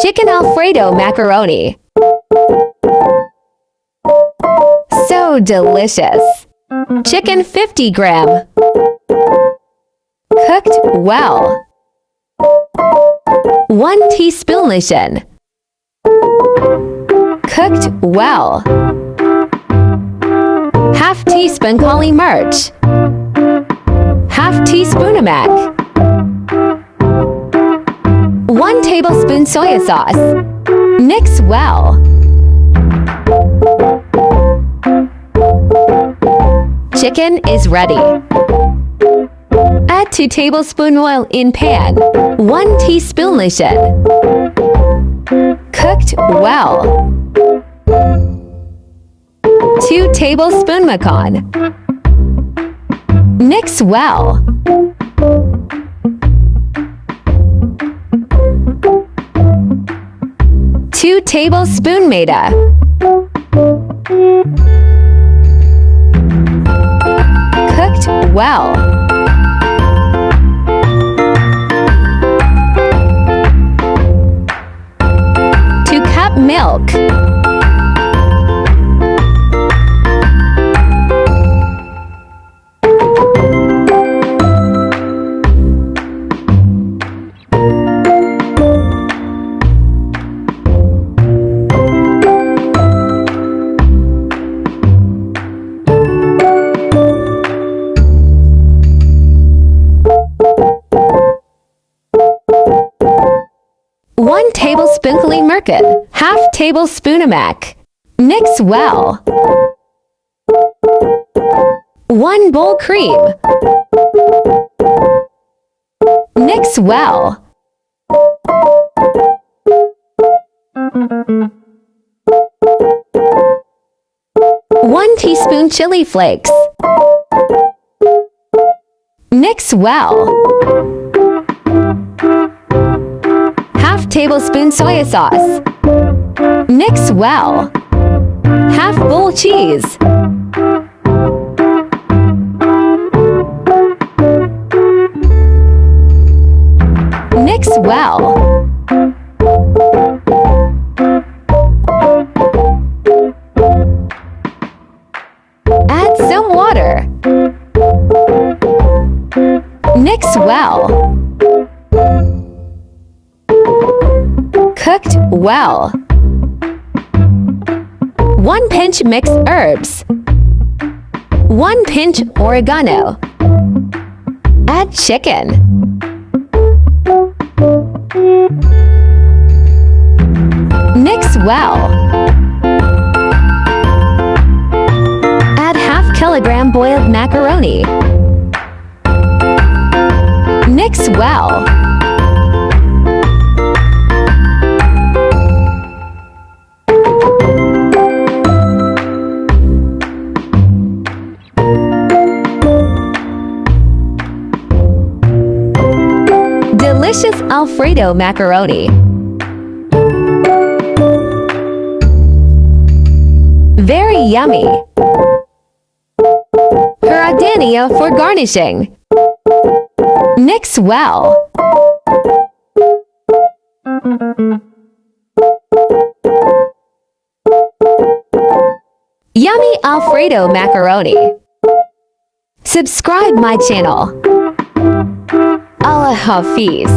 Chicken Alfredo macaroni. So delicious. Chicken 50 gram. Cooked well. 1 teaspoon lotion. Cooked well. Half teaspoon cauli march. Half teaspoon of mac. 1 tablespoon soy sauce. Mix well. Chicken is ready. Add 2 tablespoon oil in pan. 1 teaspoon lotion. Cooked well. 2 tablespoon macon. Mix well. Two tablespoon maida. Cooked well. 2 cup milk. One tablespoon cauli merkin, half tablespoon of mac. Mix well. 1 bowl cream. Mix well. 1 teaspoon chili flakes. Mix well. Half tablespoon soy sauce. Mix well. Half bowl cheese. Mix well. Add some water. Mix well. Cooked well. 1 pinch mixed herbs. 1 pinch oregano. Add chicken. Mix well. Add half kilogram boiled macaroni. Mix well. Delicious Alfredo macaroni. Very yummy. Gardenia for garnishing. Mix well. Yummy Alfredo macaroni. Subscribe my channel. Allah Hafiz.